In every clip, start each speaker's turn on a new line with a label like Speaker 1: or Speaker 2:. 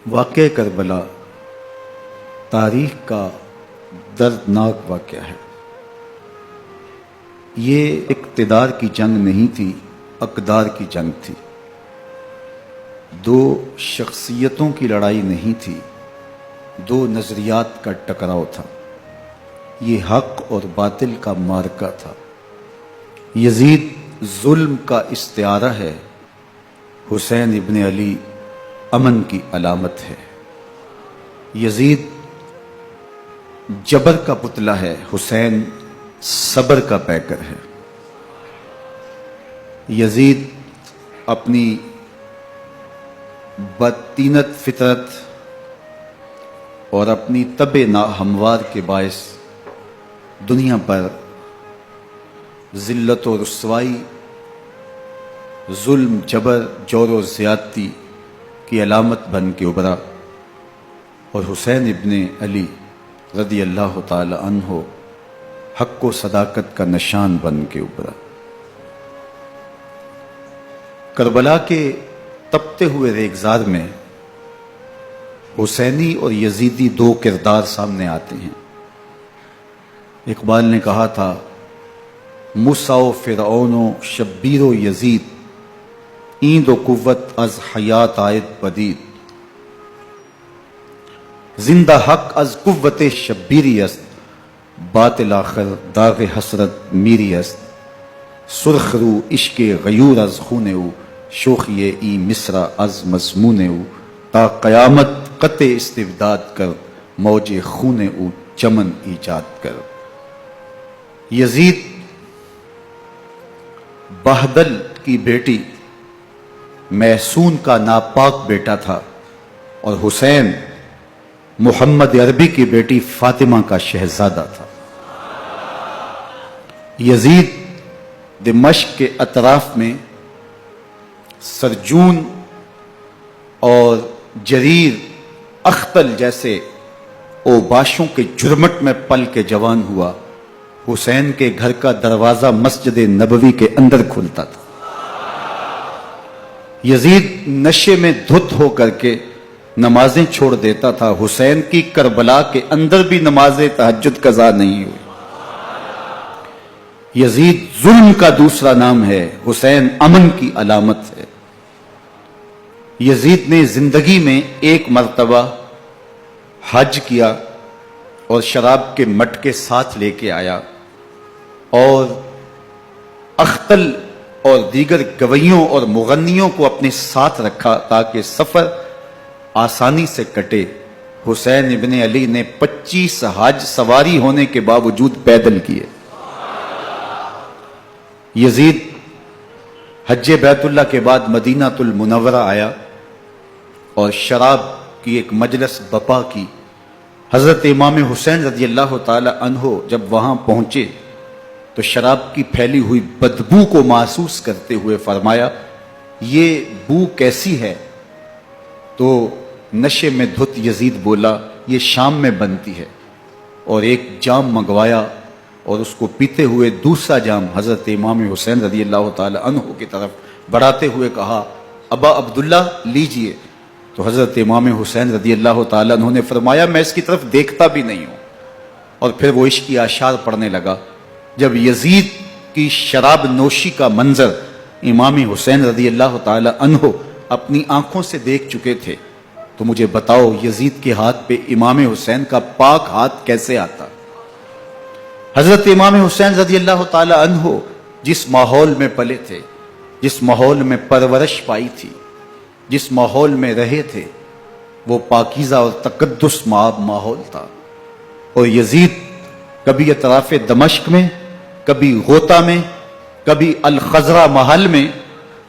Speaker 1: واقعہ کربلا تاریخ کا دردناک واقعہ ہے۔ یہ اقتدار کی جنگ نہیں تھی، اقدار کی جنگ تھی۔ دو شخصیتوں کی لڑائی نہیں تھی، دو نظریات کا ٹکراؤ تھا۔ یہ حق اور باطل کا معرکہ تھا۔ یزید ظلم کا استعارہ ہے، حسین ابن علی امن کی علامت ہے۔ یزید جبر کا پتلا ہے، حسین صبر کا پیکر ہے۔ یزید اپنی بدطینت فطرت اور اپنی طبع ناہموار کے باعث دنیا پر ذلت و رسوائی، ظلم، جبر، جور و زیادتی کی علامت بن کے ابھرا، اور حسین ابن علی رضی اللہ تعالی عنہ حق و صداقت کا نشان بن کے ابھرا۔ کربلا کے تپتے ہوئے ریگزار میں حسینی اور یزیدی دو کردار سامنے آتے ہیں۔ اقبال نے کہا تھا، موسیٰ و فرعون و شبیر و یزید، ایند و قوت از حیات آید پدید، زندہ حق از قوت شبیری است، باطل آخر داغ حسرت میری است، سرخ رو عشق غیور از خون او، شوخی ای مصر از مضمون او، تا قیامت قطع استبداد کر، موج خون او چمن ایجاد کر۔ یزید بہدل کی بیٹی محسون کا ناپاک بیٹا تھا، اور حسین محمد عربی کی بیٹی فاطمہ کا شہزادہ تھا۔ یزید دمشق کے اطراف میں سرجون اور جریر اختل جیسے اوباشوں کے جرمٹ میں پل کے جوان ہوا۔ حسین کے گھر کا دروازہ مسجد نبوی کے اندر کھلتا تھا۔ یزید نشے میں دھت ہو کر کے نمازیں چھوڑ دیتا تھا۔ حسین کی کربلا کے اندر بھی نماز تہجد قضا نہیں ہوئی۔ یزید ظلم کا دوسرا نام ہے، حسین امن کی علامت ہے۔ یزید نے زندگی میں ایک مرتبہ حج کیا اور شراب کے مٹکے ساتھ لے کے آیا، اور اختل اور دیگر گویوں اور مغنیوں کو اپنے ساتھ رکھا تاکہ سفر آسانی سے کٹے۔ حسین ابن علی نے 25 حج سواری ہونے کے باوجود پیدل کیے۔ یزید حج بیت اللہ کے بعد مدینہ المنورہ آیا اور شراب کی ایک مجلس بپا کی۔ حضرت امام حسین رضی اللہ تعالی عنہ جب وہاں پہنچے تو شراب کی پھیلی ہوئی بدبو کو محسوس کرتے ہوئے فرمایا، یہ بو کیسی ہے؟ تو نشے میں دھت یزید بولا، یہ شام میں بنتی ہے، اور ایک جام منگوایا اور اس کو پیتے ہوئے دوسرا جام حضرت امام حسین رضی اللہ تعالی عنہ کی طرف بڑھاتے ہوئے کہا، ابا عبداللہ لیجئے۔ تو حضرت امام حسین رضی اللہ تعالی عنہ نے فرمایا، میں اس کی طرف دیکھتا بھی نہیں ہوں، اور پھر وہ عشقی اشعار پڑھنے لگا۔ جب یزید کی شراب نوشی کا منظر امام حسین رضی اللہ تعالی عنہ اپنی آنکھوں سے دیکھ چکے تھے تو مجھے بتاؤ، یزید کے ہاتھ پہ امام حسین کا پاک ہاتھ کیسے آتا؟ حضرت امام حسین رضی اللہ تعالی عنہ جس ماحول میں پلے تھے، جس ماحول میں پرورش پائی تھی، جس ماحول میں رہے تھے، وہ پاکیزہ اور تقدس ماحول تھا۔ اور یزید کبھی اطراف دمشق میں، کبھی غوطہ میں، کبھی الخزرہ محل میں،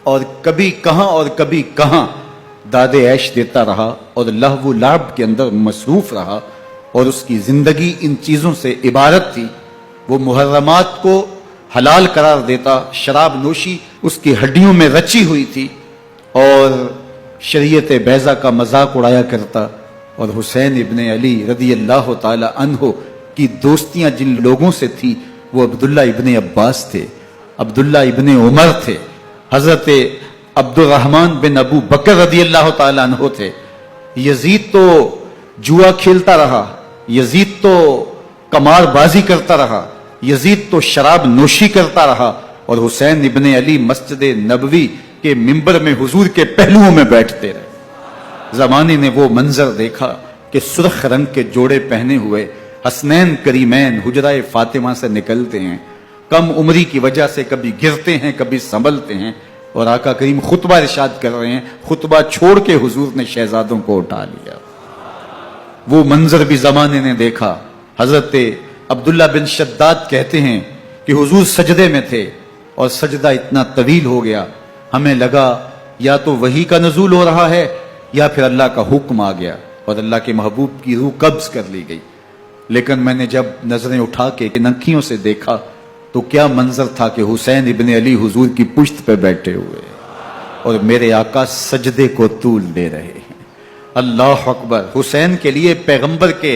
Speaker 1: اور کبھی کہاں اور کبھی کہاں داد عیش دیتا رہا اور لہو و لعب کے اندر مصروف رہا، اور اس کی زندگی ان چیزوں سے عبارت تھی۔ وہ محرمات کو حلال قرار دیتا، شراب نوشی اس کی ہڈیوں میں رچی ہوئی تھی، اور شریعت بیضا کا مذاق اڑایا کرتا۔ اور حسین ابن علی رضی اللہ تعالی عنہ کی دوستیاں جن لوگوں سے تھی وہ عبداللہ ابن عباس تھے، عبداللہ ابن عمر تھے، حضرت عبد الرحمن بن ابو بکر رضی اللہ تعالی عنہ تھے، यजीद तो जुआ खेलता रहा, यजीद तो कमार बाजी करता रहा, यजीद तो शराब नोशी करता रहा, और हुसैन इब्ने अली मस्जिद नबवी के मिंबर में हुजूर के पहलुओं में बैठते रहे। जमाने ने वो मंजर देखा कि सुर्ख रंग के जोड़े पहने हुए हसनैन करीमैन हुजराए फातिमा से निकलते हैं, कम उम्री की वजह से कभी गिरते हैं कभी संभलते हैं, और आका करीम खुतबा इरशाद कर रहे हैं, खुतबा छोड़ के हुजूर ने शहजादों को उठा लिया। वो मंजर भी जमाने ने देखा। हजरत अब्दुल्ला बिन शद्दाद कहते हैं कि हुजूर सजदे में थे और सजदा इतना तवील हो गया, हमें लगा या तो वही का नजूल हो रहा है या फिर अल्लाह का हुक्म आ गया और अल्लाह के महबूब की रूह कब्ज कर ली गई। लेकिन मैंने जब नजरें उठा के नखियों से देखा तो क्या मंजर था कि हुसैन इब्ने अली हुजूर की पुश्त पे बैठे हुए और मेरे आका सजदे को तूल दे रहे हैं। अल्लाह अकबर। हुसैन के लिए पैगंबर के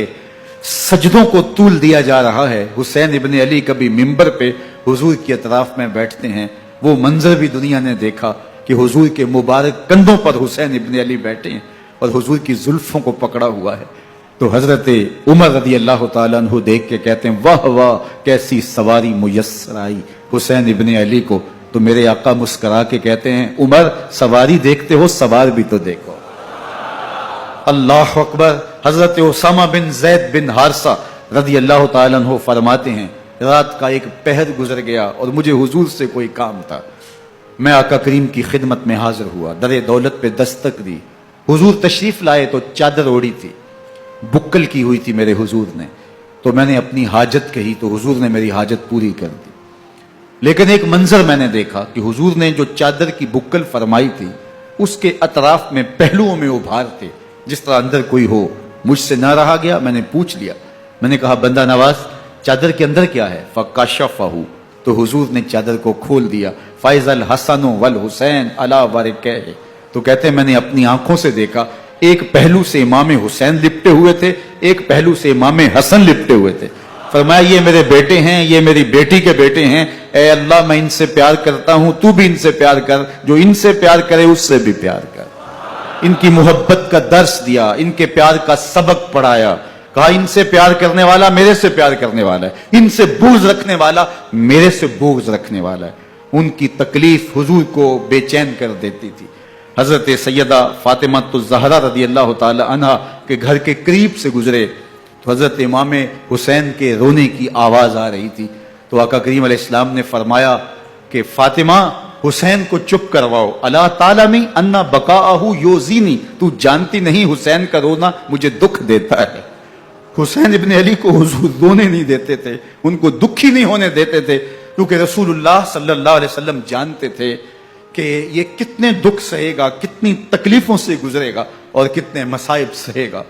Speaker 1: सजदों को तूल दिया जा रहा है। हुसैन इब्ने अली कभी मिंबर पे हुजूर की अतराफ में बैठते हैं। वो मंजर भी दुनिया ने देखा कि हुजूर के मुबारक कंधों पर हुसैन इब्ने अली बैठे हैं और हुजूर की जुल्फों को पकड़ा हुआ है। तो हजरत उमर रदी अल्लाह तआला अन्हु देख के कहते हैं, वाह वाह कैसी सवारी मुयस्सर आई हुसैन इब्ने अली को। तो मेरे आका मुस्कुरा के कहते हैं, उमर सवारी देखते हो, सवार भी तो देखो। अल्लाह अकबर। हजरत उसामा बिन जैद बिन हारसा रदी अल्लाह तआला अन्हु फरमाते हैं, रात का एक पहर गुजर गया और मुझे हुजूर से कोई काम था। मैं आका करीम की खिदमत में हाजिर हुआ, दरे दौलत पे दस्तक दी। हुजूर तशरीफ लाए तो चादर ओढ़ी थी, बुक्कल की हुई थी मेरे हुजूर ने। तो मैंने अपनी हाजत कही तो हुजूर ने मेरी हाजत पूरी कर दी। लेकिन एक मंजर मैंने देखा कि हुजूर ने जो चादर की बुक्कल फरमाई थी उसके अतराफ में पहलुओं में उभार थे, जिस तरह अंदर कोई हो। मुझसे ना रहा गया, मैंने पूछ लिया। मैंने कहा, बंदा नवाज चादर के अंदर क्या है? फकाशफहू। तो हुजूर ने चादर को खोल दिया। फैजल हसन वल हुसैन अला वरके। तो कहते हैं मैंने अपनी आंखों से देखा, एक पहलू से इमाम हुसैन लिपटे हुए थे, एक पहलू से इमाम हसन लिपटे हुए थे। फरमाया, ये मेरे बेटे हैं, ये मेरी बेटी के बेटे हैं। ए अल्लाह, मैं इनसे प्यार करता हूं, तू भी इनसे प्यार कर, जो इनसे प्यार करे उससे भी प्यार कर। इनकी मोहब्बत का दर्स दिया, इनके प्यार का सबक पढ़ाया। कहा, इनसे प्यार करने वाला मेरे से प्यार करने वाला है, इनसे बुग़्ज़ रखने वाला मेरे से बुग़्ज़ रखने वाला है। उनकी तकलीफ हुजूर को बेचैन कर देती थी। हजरत सैयदा फातिमा ज़हरा रदी अल्लाह तआला अन्हा के घर के करीब से गुजरे तो हजरत इमाम हुसैन के रोने की आवाज आ रही थी। तो आका करीम अलैहिस्सलाम ने फरमाया कि फातिमा, हुसैन को चुप करवाओ। अला तालमी अन्ना बकाअहु योजीनी। तू जानती नहीं हुसैन का रोना मुझे दुख देता है। हुसैन इब्ने अली को हुजूर रोने नहीं देते थे, उनको दुखी नहीं होने देते थे, क्योंकि रसूलुल्लाह सल्लल्लाहु अलैहि वसल्लम जानते थे कि ये कितने दुख सहेगा, कितनी तकलीफों से गुजरेगा और कितने मसाइब सहेगा।